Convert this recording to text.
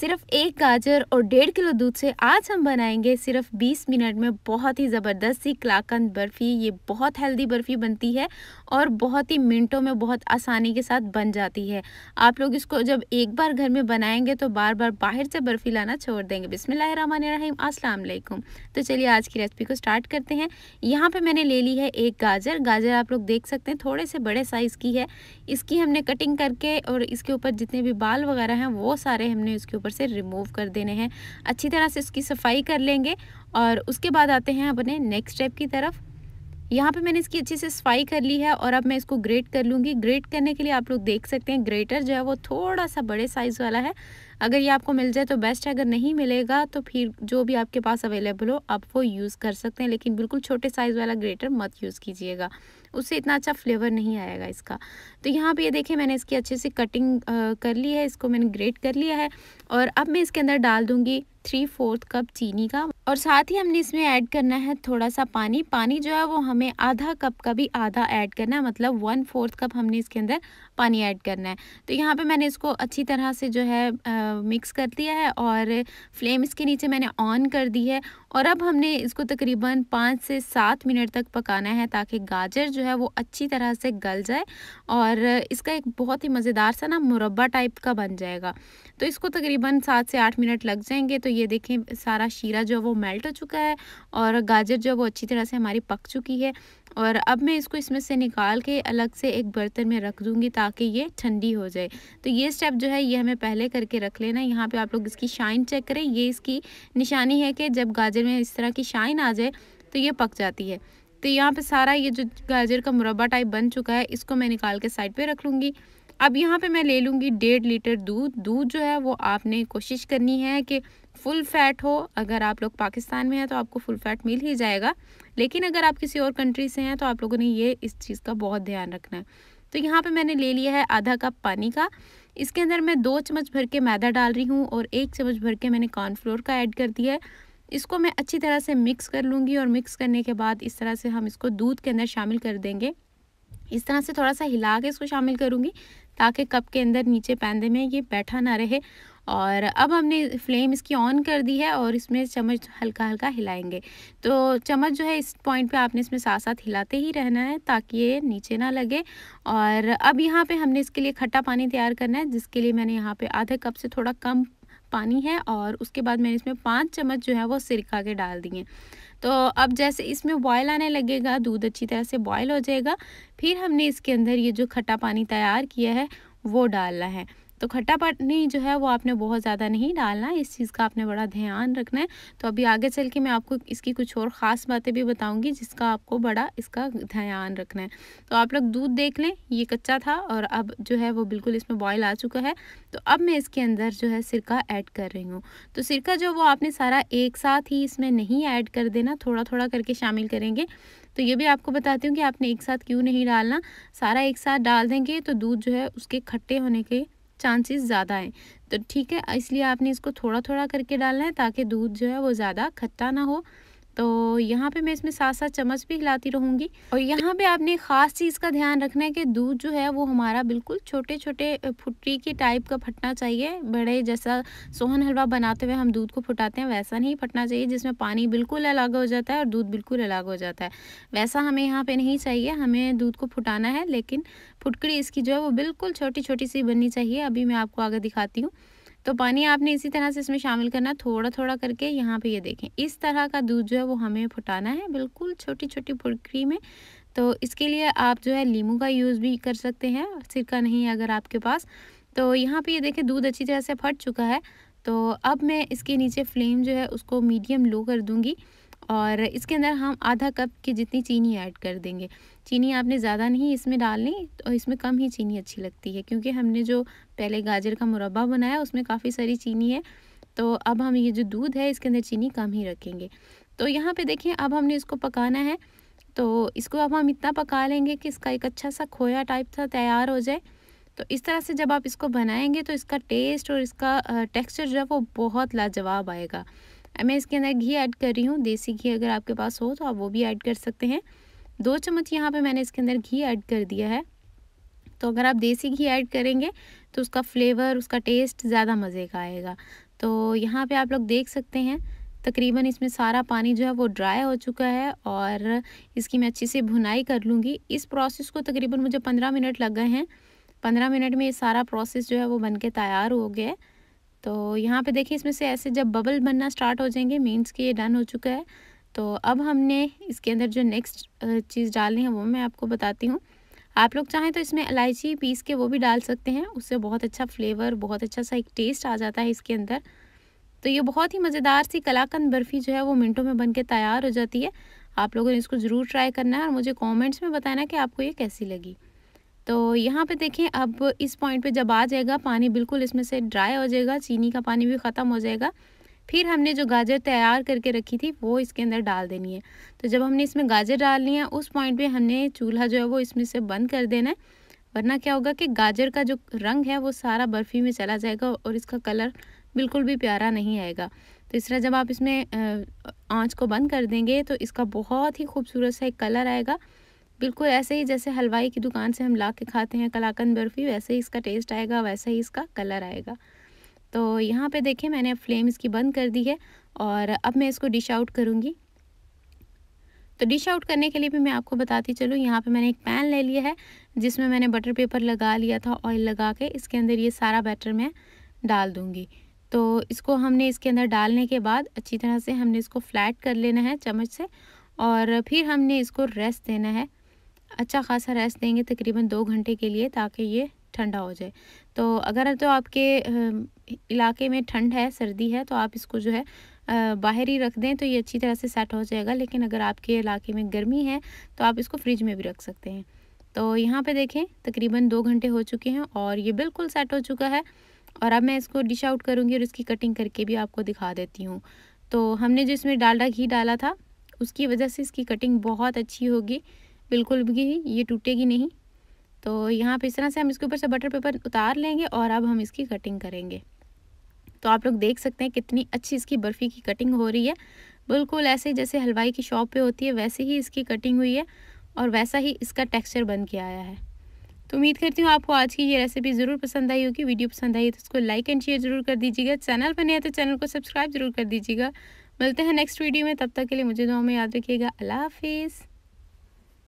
सिर्फ एक गाजर और 1.5 किलो दूध से आज हम बनाएंगे सिर्फ 20 मिनट में बहुत ही ज़बरदस्त सी कलाकंद बर्फ़ी। ये बहुत हेल्दी बर्फ़ी बनती है और बहुत ही मिनटों में बहुत आसानी के साथ बन जाती है। आप लोग इसको जब एक बार घर में बनाएंगे तो बार बार बाहर से बर्फ़ी लाना छोड़ देंगे। बिस्मिल्लाहिर्रहमानिर्रहीम, अस्सलाम वालेकुम। तो चलिए आज की रेसिपी को स्टार्ट करते हैं। यहाँ पे मैंने ले ली है एक गाजर। गाजर आप लोग देख सकते हैं थोड़े से बड़े साइज़ की है। इसकी हमने कटिंग करके और इसके ऊपर जितने भी बाल वगैरह हैं वो सारे हमने इसके ऊपर से रिमूव कर देने हैं। अच्छी तरह से इसकी सफाई कर लेंगे और उसके बाद आते हैं अपने नेक्स्ट स्टेप की तरफ। यहाँ पे मैंने इसकी अच्छे से सफाई कर ली है और अब मैं इसको ग्रेट कर लूँगी। ग्रेट करने के लिए आप लोग देख सकते हैं ग्रेटर जो है वो थोड़ा सा बड़े साइज़ वाला है। अगर ये आपको मिल जाए तो बेस्ट है, अगर नहीं मिलेगा तो फिर जो भी आपके पास अवेलेबल हो आप वो यूज़ कर सकते हैं, लेकिन बिल्कुल छोटे साइज़ वाला ग्रेटर मत यूज़ कीजिएगा, उससे इतना अच्छा फ्लेवर नहीं आएगा इसका। तो यहाँ पे ये देखिए मैंने इसकी अच्छे से कटिंग कर ली है, इसको मैंने ग्रेट कर लिया है और अब मैं इसके अंदर डाल दूँगी 3/4 कप चीनी का और साथ ही हमने इसमें ऐड करना है थोड़ा सा पानी। पानी जो है वो हमें आधा कप का भी आधा ऐड करना है, मतलब 1/4 कप हमने इसके अंदर पानी ऐड करना है। तो यहाँ पे मैंने इसको अच्छी तरह से जो है मिक्स कर दिया है और फ्लेम इसके नीचे मैंने ऑन कर दी है और अब हमने इसको तकरीबन 5 से 7 मिनट तक पकाना है ताकि गाजर जो है वो अच्छी तरह से गल जाए और इसका एक बहुत ही मज़ेदार सा ना मुरब्बा टाइप का बन जाएगा। तो इसको तकरीबन 7 से 8 मिनट लग जाएंगे। तो ये देखें सारा शीरा जो है वो मेल्ट हो चुका है और गाजर जो है वो अच्छी तरह से हमारी पक चुकी है और अब मैं इसको इसमें से निकाल के अलग से एक बर्तन में रख दूँगी ताकि ये ठंडी हो जाए। तो ये स्टेप जो है ये हमें पहले करके रख लेना है। यहाँ पे आप लोग इसकी शाइन चेक करें, ये इसकी निशानी है कि जब गाजर में इस तरह की शाइन आ जाए तो ये पक जाती है। तो यहाँ पे सारा ये जो गाजर का मुरब्बा टाइप बन चुका है इसको मैं निकाल के साइड पे रख लूँगी। अब यहाँ पे मैं ले लूँगी 1.5 लीटर दूध। दूध जो है वो आपने कोशिश करनी है कि फुल फैट हो। अगर आप लोग पाकिस्तान में हैं तो आपको फुल फैट मिल ही जाएगा, लेकिन अगर आप किसी और कंट्री से हैं तो आप लोगों ने ये इस चीज़ का बहुत ध्यान रखना है। तो यहाँ पे मैंने ले लिया है आधा कप पानी का। इसके अंदर मैं 2 चम्मच भर के मैदा डाल रही हूँ और 1 चम्मच भर के मैंने कॉर्नफ्लोर का ऐड कर दिया है। इसको मैं अच्छी तरह से मिक्स कर लूँगी और मिक्स करने के बाद इस तरह से हम इसको दूध के अंदर शामिल कर देंगे। इस तरह से थोड़ा सा हिला के इसको शामिल करूँगी ताकि कप के अंदर नीचे पैंदे में ये बैठा ना रहे। और अब हमने फ्लेम इसकी ऑन कर दी है और इसमें चम्मच हल्का हल्का हिलाएंगे। तो चम्मच जो है इस पॉइंट पे आपने इसमें साथ साथ हिलाते ही रहना है ताकि ये नीचे ना लगे। और अब यहाँ पे हमने इसके लिए खट्टा पानी तैयार करना है, जिसके लिए मैंने यहाँ पे आधे कप से थोड़ा कम पानी है और उसके बाद मैंने इसमें 5 चम्मच जो है वो सिरका के डाल दिए। तो अब जैसे इसमें बॉयल आने लगेगा, दूध अच्छी तरह से बॉयल हो जाएगा, फिर हमने इसके अंदर ये जो खट्टा पानी तैयार किया है वो डालना है। तो खट्टा पानी जो है वो आपने बहुत ज़्यादा नहीं डालना, इस चीज़ का आपने बड़ा ध्यान रखना है। तो अभी आगे चल के मैं आपको इसकी कुछ और ख़ास बातें भी बताऊंगी जिसका आपको बड़ा इसका ध्यान रखना है। तो आप लोग दूध देख लें, ये कच्चा था और अब जो है वो बिल्कुल इसमें बॉयल आ चुका है। तो अब मैं इसके अंदर जो है सिरका ऐड कर रही हूँ। तो सिरका जो वो आपने सारा एक साथ ही इसमें नहीं ऐड कर देना, थोड़ा थोड़ा करके शामिल करेंगे। तो ये भी आपको बताती हूँ कि आपने एक साथ क्यों नहीं डालना। सारा एक साथ डाल देंगे तो दूध जो है उसके खट्टे होने के चांसेस ज़्यादा हैं। तो ठीक है, इसलिए आपने इसको थोड़ा थोड़ा करके डालना है ताकि दूध जो है वो ज़्यादा खट्टा ना हो। तो यहाँ पे मैं इसमें 7-7 चम्मच भी हिलाती रहूँगी और यहाँ पे आपने ख़ास चीज़ का ध्यान रखना है कि दूध जो है वो हमारा बिल्कुल छोटे छोटे फुटरी की टाइप का फटना चाहिए। बड़े जैसा सोहन हलवा बनाते हुए हम दूध को फुटाते हैं वैसा नहीं फटना चाहिए, जिसमें पानी बिल्कुल अलग हो जाता है और दूध बिल्कुल अलग हो जाता है। वैसा हमें यहाँ पे नहीं चाहिए, हमें दूध को फुटाना है, लेकिन फुटकड़ी इसकी जो है वो बिल्कुल छोटी छोटी सी बननी चाहिए। अभी मैं आपको आगे दिखाती हूँ। तो पानी आपने इसी तरह से इसमें शामिल करना, थोड़ा थोड़ा करके। यहाँ पे ये देखें इस तरह का दूध जो है वो हमें फुटाना है बिल्कुल छोटी छोटी फुटकरी में। तो इसके लिए आप जो है नींबू का यूज़ भी कर सकते हैं, सिरका नहीं है अगर आपके पास। तो यहाँ पे ये देखें दूध अच्छी तरह से फट चुका है। तो अब मैं इसके नीचे फ्लेम जो है उसको मीडियम लो कर दूँगी और इसके अंदर हम आधा कप की जितनी चीनी ऐड कर देंगे। चीनी आपने ज़्यादा नहीं इसमें डालनी, तो इसमें कम ही चीनी अच्छी लगती है क्योंकि हमने जो पहले गाजर का मुरब्बा बनाया उसमें काफ़ी सारी चीनी है। तो अब हम ये जो दूध है इसके अंदर चीनी कम ही रखेंगे। तो यहाँ पे देखिए अब हमने इसको पकाना है। तो इसको अब हम इतना पका लेंगे कि इसका एक अच्छा सा खोया टाइप सा तैयार हो जाए। तो इस तरह से जब आप इसको बनाएंगे तो इसका टेस्ट और इसका टेक्सचर जो है वो बहुत लाजवाब आएगा। मैं इसके अंदर घी ऐड कर रही हूँ, देसी घी अगर आपके पास हो तो आप वो भी ऐड कर सकते हैं। 2 चम्मच यहाँ पे मैंने इसके अंदर घी ऐड कर दिया है। तो अगर आप देसी घी ऐड करेंगे तो उसका फ्लेवर, उसका टेस्ट ज़्यादा मज़े का आएगा। तो यहाँ पे आप लोग देख सकते हैं तकरीबन इसमें सारा पानी जो है वो ड्राई हो चुका है और इसकी मैं अच्छी से भुनाई कर लूँगी। इस प्रोसेस को तकरीबन मुझे 15 मिनट लग गए हैं। 15 मिनट में ये सारा प्रोसेस जो है वो बन के तैयार हो गया है। तो यहाँ पे देखिए इसमें से ऐसे जब बबल बनना स्टार्ट हो जाएंगे मीन्स कि ये डन हो चुका है। तो अब हमने इसके अंदर जो नेक्स्ट चीज़ डालनी है वो मैं आपको बताती हूँ। आप लोग चाहें तो इसमें इलायची पीस के वो भी डाल सकते हैं, उससे बहुत अच्छा फ्लेवर, बहुत अच्छा सा एक टेस्ट आ जाता है इसके अंदर। तो ये बहुत ही मज़ेदार सी कलाकंद बर्फ़ी जो है वो मिनटों में बन के तैयार हो जाती है। आप लोगों ने इसको ज़रूर ट्राई करना है और मुझे कमेंट्स में बताना कि आपको ये कैसी लगी। तो यहाँ पे देखें अब इस पॉइंट पे जब आ जाएगा पानी बिल्कुल इसमें से ड्राई हो जाएगा, चीनी का पानी भी ख़त्म हो जाएगा। फिर हमने जो गाजर तैयार करके रखी थी वो इसके अंदर डाल देनी है। तो जब हमने इसमें गाजर डालनी है उस पॉइंट पे हमने चूल्हा जो है वो इसमें से बंद कर देना है, वरना क्या होगा कि गाजर का जो रंग है वो सारा बर्फ़ी में चला जाएगा और इसका कलर बिल्कुल भी प्यारा नहीं आएगा। तो इस तरह जब आप इसमें आँच को बंद कर देंगे तो इसका बहुत ही खूबसूरत सा एक कलर आएगा। बिल्कुल ऐसे ही जैसे हलवाई की दुकान से हम ला के खाते हैं कलाकंद बर्फ़ी, वैसे ही इसका टेस्ट आएगा, वैसे ही इसका कलर आएगा। तो यहाँ पे देखिए मैंने फ्लेम इसकी बंद कर दी है और अब मैं इसको डिश आउट करूँगी। तो डिश आउट करने के लिए भी मैं आपको बताती चलूँ, यहाँ पे मैंने एक पैन ले लिया है जिसमें मैंने बटर पेपर लगा लिया था, ऑयल लगा के इसके अंदर ये सारा बैटर मैं डाल दूँगी। तो इसको हमने इसके अंदर डालने के बाद अच्छी तरह से हमने इसको फ्लैट कर लेना है चम्मच से और फिर हमने इसको रेस्ट देना है। अच्छा खासा रेस्ट देंगे तकरीबन 2 घंटे के लिए ताकि ये ठंडा हो जाए। तो अगर तो आपके इलाके में ठंड है, सर्दी है तो आप इसको जो है बाहर ही रख दें तो ये अच्छी तरह से सेट हो जाएगा। लेकिन अगर आपके इलाके में गर्मी है तो आप इसको फ्रिज में भी रख सकते हैं। तो यहाँ पे देखें तकरीबन 2 घंटे हो चुके हैं और ये बिल्कुल सेट हो चुका है और अब मैं इसको डिश आउट करूँगी और इसकी कटिंग करके भी आपको दिखा देती हूँ। तो हमने जो इसमें डालडा घी डाला था उसकी वजह से इसकी कटिंग बहुत अच्छी होगी, बिल्कुल भी ये टूटेगी नहीं। तो यहाँ पे इस तरह से हम इसके ऊपर से बटर पेपर उतार लेंगे और अब हम इसकी कटिंग करेंगे। तो आप लोग देख सकते हैं कितनी अच्छी इसकी बर्फ़ी की कटिंग हो रही है। बिल्कुल ऐसे जैसे हलवाई की शॉप पे होती है वैसे ही इसकी कटिंग हुई है और वैसा ही इसका टेक्सचर बन के आया है। तो उम्मीद करती हूँ आपको आज की ये रेसिपी ज़रूर पसंद आई होगी। वीडियो पसंद आई तो इसको लाइक एंड शेयर ज़रूर कर दीजिएगा। चैनल पर नए हैं तो चैनल को सब्सक्राइब ज़रूर कर दीजिएगा। मिलते हैं नेक्स्ट वीडियो में, तब तक के लिए मुझे दुआ में याद रखिएगा। अल्लाह हाफ़िज़।